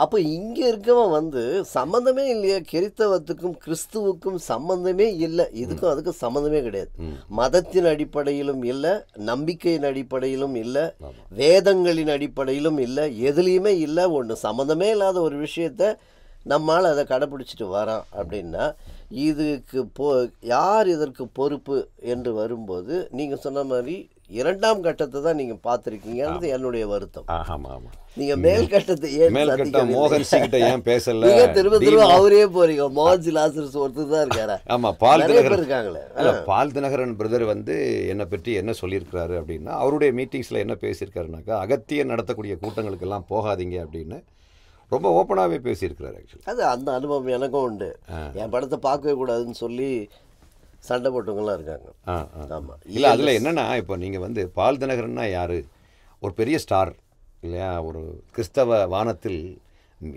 அப்போ இங்கே இருக்கவன் வந்து சம்மந்தமே இல்லையா, கிறிஸ்தவத்துக்கும் கிறிஸ்துவுக்கும் சம்மந்தமே இல்லை, இதுக்கும் அதுக்கும் சம்மந்தமே கிடையாது. மதத்தின் அடிப்படையிலும் இல்லை, நம்பிக்கையின் அடிப்படையிலும் இல்லை, வேதங்களின் அடிப்படையிலும் இல்லை, எதுலேயுமே இல்லை. ஒன்று சம்மந்தமே இல்லாத ஒரு விஷயத்த நம்மால் அதை கடைப்பிடிச்சிட்டு வரான் அப்படின்னா இதுக்கு யார் இதற்கு பொறுப்பு என்று வரும்போது நீங்கள் சொன்ன மாதிரி 2ஆம் கட்டத்தை தான் நீங்கள் பார்த்துருக்கீங்கிறது என்னுடைய வருத்தம். நீங்கள் மேல் கட்டத்தை மோகன் கிட்ட ஏன் பேசல, திரும்ப திரும்ப அவரே போறீங்க. மோகன் லாசரஸ் ஒருத்தர் தான் இருக்காரு. ஆமாம், பால் தினகரன் இருக்காங்களே. பால் தினகரன் பிரதர் வந்து என்னை பற்றி என்ன சொல்லியிருக்கிறாரு அப்படின்னா, அவருடைய மீட்டிங்ஸில் என்ன பேசியிருக்காருனாக்கா, அகத்தியன் நடத்தக்கூடிய கூட்டங்களுக்கெல்லாம் போகாதீங்க அப்படின்னு ரொம்ப ஓப்பனாகவே பேசியிருக்கிறாரு. ஆக்சுவலி அது அந்த அனுபவம் எனக்கும் உண்டு. என் படத்தை பார்க்கவே கூடாதுன்னு சொல்லி சண்டை போட்டவங்களாம் இருக்காங்க. ஆமாம், இல்லை அதில் என்னென்னா, இப்போ நீங்கள் வந்து பால் தினகரன்னா யார், ஒரு பெரிய ஸ்டார் இல்லையா, ஒரு கிறிஸ்தவ வானத்தில்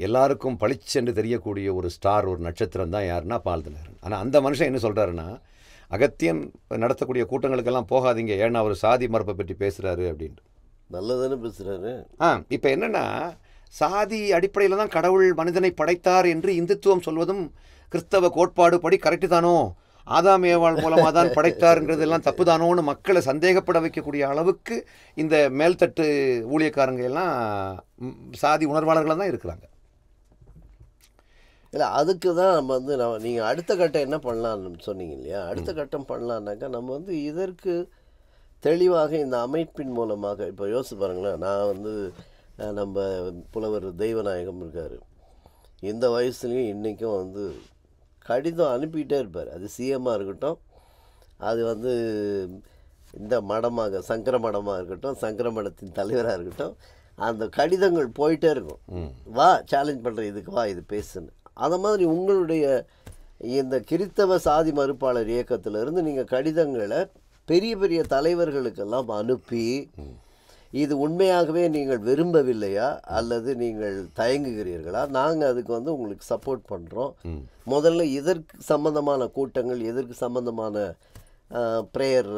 எல்லாருக்கும் பளிச்சென்று தெரியக்கூடிய ஒரு ஸ்டார், ஒரு நட்சத்திரம் தான் யாருன்னா பால் தினகரன். ஆனால் அந்த மனுஷன் என்ன சொல்கிறாருன்னா, அகத்தியன் நடத்தக்கூடிய கூட்டங்களுக்கெல்லாம் போகாதீங்க, ஏன்னா அவர் சாதி மரப்பை பற்றி பேசுகிறாரு அப்படின்ட்டு. நல்லதானே பேசுகிறாரு. இப்போ என்னென்னா, சாதி அடிப்படையில் தான் கடவுள் மனிதனை படைத்தார் என்று இந்துத்துவம் சொல்வதும் கிறிஸ்தவ கோட்பாடு படி கரெக்டு தானோ, ஆதாம் ஏவாள் மூலமாக தான் படைத்தாருங்கிறதெல்லாம் தப்பு தானோன்னு மக்களை சந்தேகப்பட வைக்கக்கூடிய அளவுக்கு இந்த மேல்தட்டு ஊழியக்காரங்க எல்லாம் சாதி உணர்வாளர்களாக தான் இருக்கிறாங்க. இல்லை, அதுக்கு தான் நம்ம வந்து நீங்கள் அடுத்த கட்டம் என்ன பண்ணலான்னு சொன்னீங்க இல்லையா, அடுத்த கட்டம் பண்ணலான்னாக்கா நம்ம வந்து இதற்கு தெளிவாக இந்த அமைப்பின் மூலமாக இப்போ யோசிச்சு பாருங்களேன். நான் வந்து நம்ம புலவர் தெய்வநாயகம் இருக்கார், இந்த வயசுலேயும் இன்றைக்கும் வந்து கடிதம் அனுப்பிக்கிட்டே இருப்பார். அது சிஎம்மாக இருக்கட்டும், அது வந்து இந்த மடமாக சங்கர மடமாக இருக்கட்டும், சங்கர மடத்தின் தலைவராக இருக்கட்டும், அந்த கடிதங்கள் போயிட்டே இருக்கும். வா சேலஞ்ச் பண்ணுற, இதுக்கு வா, இது பேசுன்னு. அந்த மாதிரி உங்களுடைய இந்த கிறிஸ்தவ சாதி மறுப்பாளர் இயக்கத்திலிருந்து நீங்கள் கடிதங்களை பெரிய பெரிய தலைவர்களுக்கெல்லாம் அனுப்பி, இது உண்மையாகவே நீங்கள் விரும்பவில்லையா அல்லது நீங்கள் தயங்குகிறீர்களா, நாங்கள் அதுக்கு வந்து உங்களுக்கு சப்போர்ட் பண்ணுறோம், முதல்ல இதற்கு சம்மந்தமான கூட்டங்கள், இதற்கு சம்மந்தமான ப்ரேயர்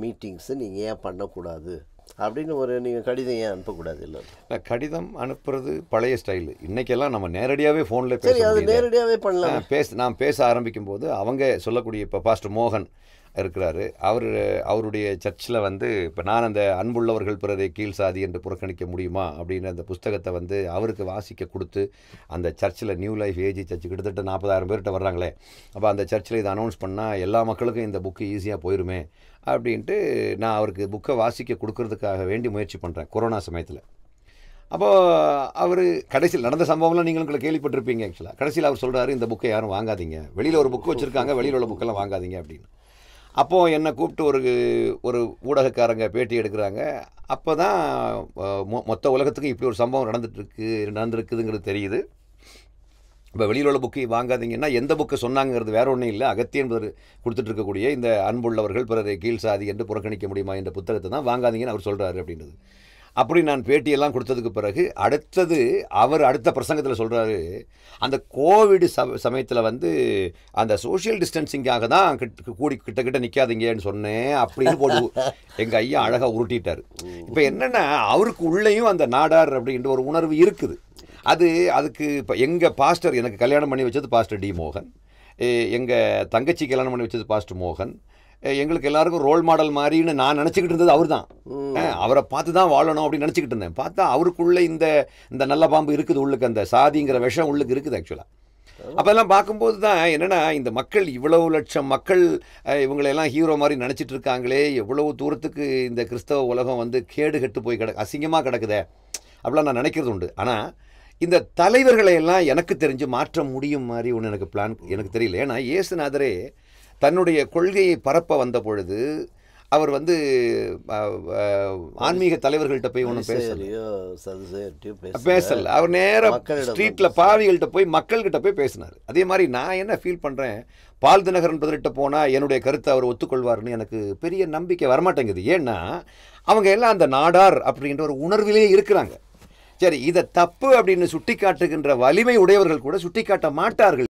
மீட்டிங்ஸு நீங்கள் ஏன் பண்ணக்கூடாது அப்படின்னு ஒரு நீங்கள் கடிதம் ஏன் அனுப்பக்கூடாது? இல்லை, கடிதம் அனுப்புறது பழைய ஸ்டைலு. இன்றைக்கெல்லாம் நம்ம நேரடியாகவே ஃபோனில் சரி, அது நேரடியாகவே பண்ணலாம். நான் பேச ஆரம்பிக்கும் போது அவங்க சொல்லக்கூடிய, இப்போ பாஸ்டர் மோகன் இருக்கிறாரு, அவருடைய சர்ச்சில் வந்து இப்போ நான் அந்த அன்புள்ளவர்கள் பிறரை கீழ் சாதி என்று புறக்கணிக்க முடியுமா அப்படின்னு அந்த புஸ்தகத்தை வந்து அவருக்கு வாசிக்க கொடுத்து, அந்த சர்ச்சில் நியூ லைஃப் ஏஜி சர்ச்சு கிட்டத்தட்ட 40,000 பேர்கிட்ட வர்றாங்களே, அப்போ அந்த சர்ச்சில் இதை அனௌன்ஸ் பண்ணால் எல்லா மக்களுக்கும் இந்த புக்கு ஈஸியாக போயிருமே அப்படின்ட்டு நான் அவருக்கு புக்கை வாசிக்க கொடுக்கறதுக்காக வேண்டி முயற்சி பண்ணுறேன் கொரோனா சமயத்தில். அப்போது அவர் கடைசியில் நடந்த சம்பவம்லாம் நீங்களும் கேள்விப்பட்டிருப்பீங்க. ஆக்சுவலாக கடைசியில் அவர் சொல்கிறாரு, இந்த புக்கை யாரும் வாங்காதீங்க, வெளியில் ஒரு புக்கு வச்சுருக்காங்க, வெளியில் உள்ள புக்கெல்லாம் வாங்காதீங்க அப்படின்னு. அப்போது என்னை கூப்பிட்டு ஒரு ஊடகக்காரங்க பேட்டி எடுக்கிறாங்க. அப்போ தான் மொத்த உலகத்துக்கும் இப்படி ஒரு சம்பவம் நடந்திருக்குதுங்கிறது தெரியுது. இப்போ வெளியில் உள்ள புக்கை வாங்காதீங்கன்னா எந்த புக்கை சொன்னாங்கிறது வேற ஒன்றும் இல்லை, அகத்தியன் கொடுத்துட்டு இருக்கக்கூடிய இந்த அன்புள்ளவர்கள் பிறரை கீழ் சாதி என்று புறக்கணிக்க முடியுமா என்ற புத்தகத்தை தான் வாங்காதீங்கன்னு அவர் சொல்கிறாரு அப்படின்றது. அப்படி நான் பேட்டியெல்லாம் கொடுத்ததுக்கு பிறகு அடுத்தது அவர் அடுத்த பிரசங்கத்தில் சொல்கிறாரு, அந்த கோவிட் சமயத்தில் வந்து அந்த சோஷியல் டிஸ்டன்சிங்காக தான் கிட்ட நிற்காதீங்கன்னு சொன்னேன் அப்படின்னு போட்டு எங்கள் ஐயா அழகாக உருட்டிட்டார். இப்போ என்னென்னா, அவருக்கு உள்ளேயும் அந்த நாடார் அப்படின்ற ஒரு உணர்வு இருக்குது. அதுக்கு இப்போ எங்கள் பாஸ்டர், எனக்கு கல்யாணம் பண்ணி வச்சது பாஸ்டர் டி மோகன், எங்கள் தங்கச்சி கல்யாணம் பண்ணி வச்சது பாஸ்டர் மோகன், எங்களுக்கு எல்லாருக்கும் ரோல் மாடல் மாதிரின்னு நான் நினச்சிக்கிட்டு இருந்தது அவர் தான். அவரை பார்த்து தான் வாழணும் அப்படின்னு நினச்சிக்கிட்டு இருந்தேன். பார்த்தா அவருக்குள்ளே இந்த நல்ல பாம்பு இருக்குது, உள்ளுக்கு அந்த சாதிங்கிற விஷம் உள்ளுக்கு இருக்குது ஆக்சுவலாக. அப்போல்லாம் பார்க்கும்போது தான் என்னென்னா, இந்த மக்கள் இவ்வளவு லட்சம் மக்கள் இவங்களெல்லாம் ஹீரோ மாதிரி நினச்சிட்டு இருக்காங்களே, எவ்வளவு தூரத்துக்கு இந்த கிறிஸ்தவ உலகம் வந்து கேடு கெட்டு போய் அசிங்கமாக கிடக்குதே அப்படிலாம் நான் நினைக்கிறது உண்டு. ஆனால் இந்த தலைவர்களை எல்லாம் எனக்கு தெரிஞ்சு மாற்ற முடியும் மாதிரி ஒன்று எனக்கு தெரியல. ஏன்னா இயேசுநாதரே தன்னுடைய கொள்கையை பரப்ப வந்த பொழுது அவர் வந்து ஆன்மீக தலைவர்கள்ட்ட போய் ஒன்றும் பேசல. அவர் நேராக ஸ்ட்ரீட்டில் பாவிகள்கிட்ட போய் மக்கள்கிட்ட போய் பேசினார். அதே மாதிரி நான் என்ன ஃபீல் பண்ணுறேன், பால் தினகரன் பதிலிட்ட போனால் என்னுடைய கருத்தை அவர் ஒத்துக்கொள்வார்னு எனக்கு பெரிய நம்பிக்கை வரமாட்டேங்குது. ஏன்னா அவங்க எல்லாம் அந்த நாடார் அப்படின்ற ஒரு உணர்விலே இருக்கிறாங்க. சரி, இதை தப்பு அப்படின்னு சுட்டி காட்டுகின்ற வலிமை உடையவர்கள் கூட சுட்டி காட்ட மாட்டார்கள்.